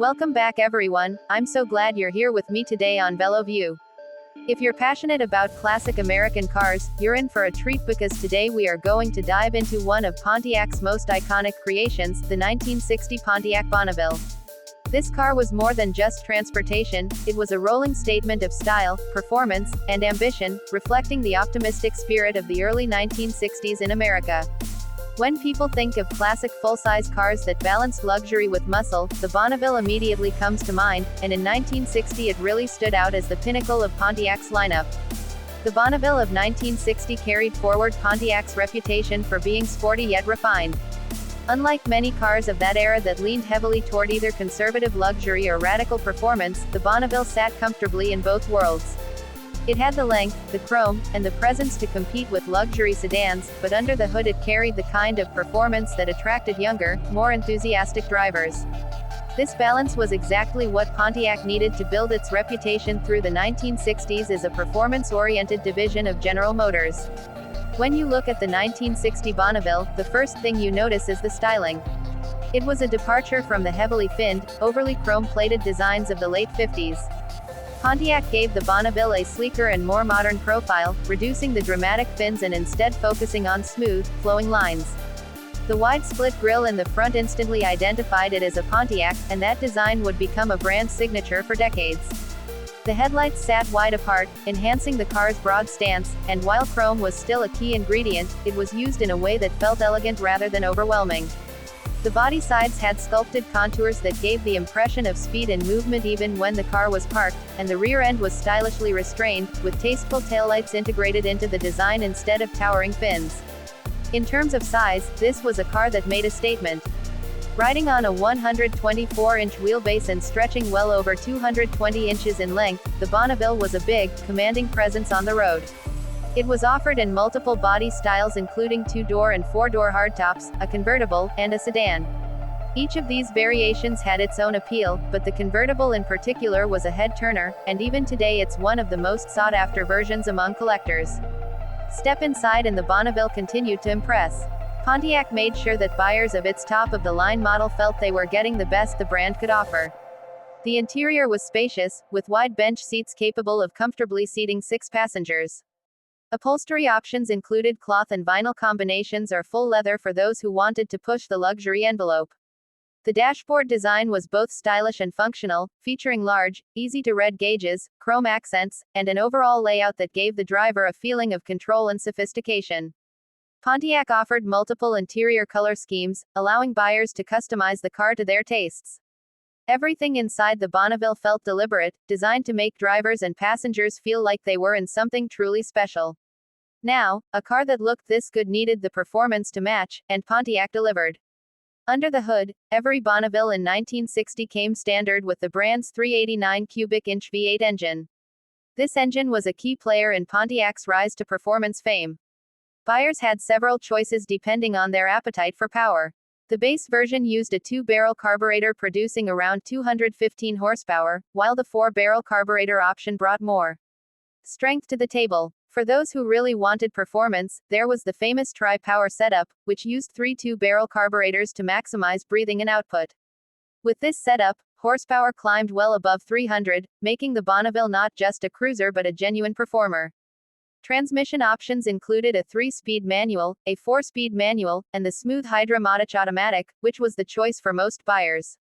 Welcome back everyone, I'm so glad you're here with me today on VeloView. If you're passionate about classic American cars, you're in for a treat because today we are going to dive into one of Pontiac's most iconic creations, the 1960 Pontiac Bonneville. This car was more than just transportation, it was a rolling statement of style, performance, and ambition, reflecting the optimistic spirit of the early 1960s in America. When people think of classic full-size cars that balanced luxury with muscle, the Bonneville immediately comes to mind, and in 1960 it really stood out as the pinnacle of Pontiac's lineup. The Bonneville of 1960 carried forward Pontiac's reputation for being sporty yet refined. Unlike many cars of that era that leaned heavily toward either conservative luxury or radical performance, the Bonneville sat comfortably in both worlds. It had the length, the chrome, and the presence to compete with luxury sedans, but under the hood it carried the kind of performance that attracted younger, more enthusiastic drivers. This balance was exactly what Pontiac needed to build its reputation through the 1960s as a performance-oriented division of General Motors. When you look at the 1960 Bonneville, the first thing you notice is the styling. It was a departure from the heavily finned, overly chrome-plated designs of the late 50s. Pontiac gave the Bonneville a sleeker and more modern profile, reducing the dramatic fins and instead focusing on smooth, flowing lines. The wide split grille in the front instantly identified it as a Pontiac, and that design would become a brand signature for decades. The headlights sat wide apart, enhancing the car's broad stance, and while chrome was still a key ingredient, it was used in a way that felt elegant rather than overwhelming. The body sides had sculpted contours that gave the impression of speed and movement even when the car was parked, and the rear end was stylishly restrained, with tasteful taillights integrated into the design instead of towering fins. In terms of size, this was a car that made a statement. Riding on a 124-inch wheelbase and stretching well over 220 inches in length, the Bonneville was a big, commanding presence on the road. It was offered in multiple body styles including 2-door and 4-door hardtops, a convertible, and a sedan. Each of these variations had its own appeal, but the convertible in particular was a head-turner, and even today it's one of the most sought-after versions among collectors. Step inside and the Bonneville continued to impress. Pontiac made sure that buyers of its top-of-the-line model felt they were getting the best the brand could offer. The interior was spacious, with wide bench seats capable of comfortably seating 6 passengers. Upholstery options included cloth and vinyl combinations or full leather for those who wanted to push the luxury envelope. The dashboard design was both stylish and functional, featuring large, easy-to-read gauges, chrome accents, and an overall layout that gave the driver a feeling of control and sophistication. Pontiac offered multiple interior color schemes, allowing buyers to customize the car to their tastes. Everything inside the Bonneville felt deliberate, designed to make drivers and passengers feel like they were in something truly special. Now, a car that looked this good needed the performance to match, and Pontiac delivered. Under the hood, every Bonneville in 1960 came standard with the brand's 389 cubic inch V8 engine. This engine was a key player in Pontiac's rise to performance fame. Buyers had several choices depending on their appetite for power. The base version used a 2-barrel carburetor producing around 215 horsepower, while the 4-barrel carburetor option brought more strength to the table. For those who really wanted performance, there was the famous tri-power setup, which used 3 2-barrel carburetors to maximize breathing and output. With this setup, horsepower climbed well above 300, making the Bonneville not just a cruiser but a genuine performer. Transmission options included a 3-speed manual, a 4-speed manual, and the smooth hydraulic automatic, which was the choice for most buyers.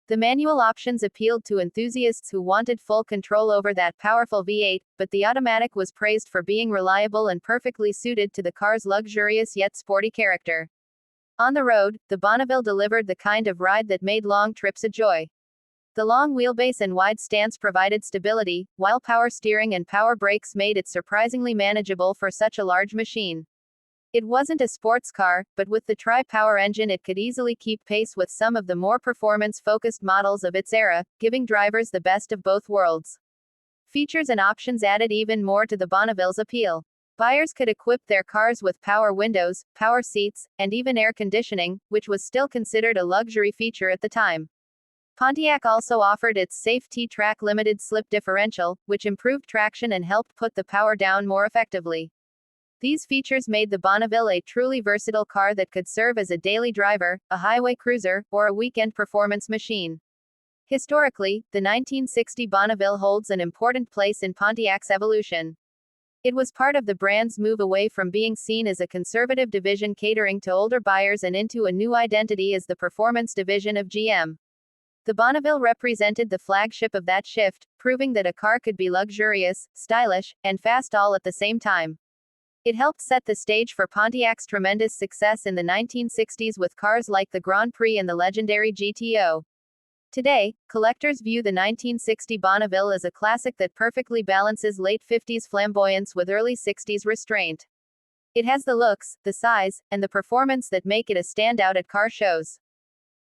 The manual options appealed to enthusiasts who wanted full control over that powerful V8, but the automatic was praised for being reliable and perfectly suited to the car's luxurious yet sporty character. On the road, the Bonneville delivered the kind of ride that made long trips a joy. The long wheelbase and wide stance provided stability, while power steering and power brakes made it surprisingly manageable for such a large machine. It wasn't a sports car, but with the tri-power engine it could easily keep pace with some of the more performance-focused models of its era, giving drivers the best of both worlds. Features and options added even more to the Bonneville's appeal. Buyers could equip their cars with power windows, power seats, and even air conditioning, which was still considered a luxury feature at the time. Pontiac also offered its safe T-Track limited slip differential, which improved traction and helped put the power down more effectively. These features made the Bonneville a truly versatile car that could serve as a daily driver, a highway cruiser, or a weekend performance machine. Historically, the 1960 Bonneville holds an important place in Pontiac's evolution. It was part of the brand's move away from being seen as a conservative division catering to older buyers and into a new identity as the performance division of GM. The Bonneville represented the flagship of that shift, proving that a car could be luxurious, stylish, and fast all at the same time. It helped set the stage for Pontiac's tremendous success in the 1960s with cars like the Grand Prix and the legendary GTO. Today, collectors view the 1960 Bonneville as a classic that perfectly balances late 50s flamboyance with early 60s restraint. It has the looks, the size, and the performance that make it a standout at car shows.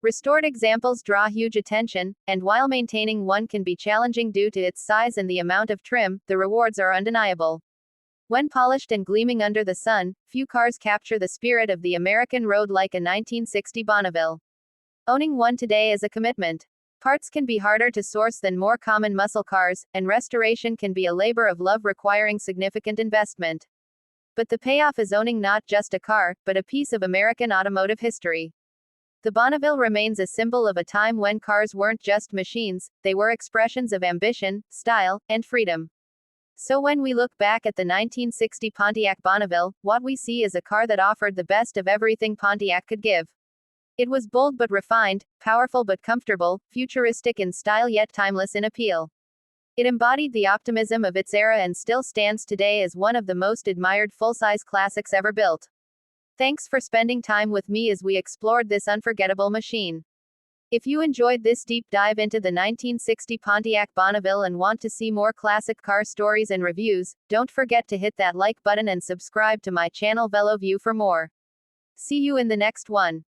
Restored examples draw huge attention, and while maintaining one can be challenging due to its size and the amount of trim, the rewards are undeniable. When polished and gleaming under the sun, few cars capture the spirit of the American road like a 1960 Bonneville. Owning one today is a commitment. Parts can be harder to source than more common muscle cars, and restoration can be a labor of love requiring significant investment. But the payoff is owning not just a car, but a piece of American automotive history. The Bonneville remains a symbol of a time when cars weren't just machines, they were expressions of ambition, style, and freedom. So when we look back at the 1960 Pontiac Bonneville, what we see is a car that offered the best of everything Pontiac could give. It was bold but refined, powerful but comfortable, futuristic in style yet timeless in appeal. It embodied the optimism of its era and still stands today as one of the most admired full-size classics ever built. Thanks for spending time with me as we explored this unforgettable machine. If you enjoyed this deep dive into the 1960 Pontiac Bonneville and want to see more classic car stories and reviews, don't forget to hit that like button and subscribe to my channel VeloView for more. See you in the next one.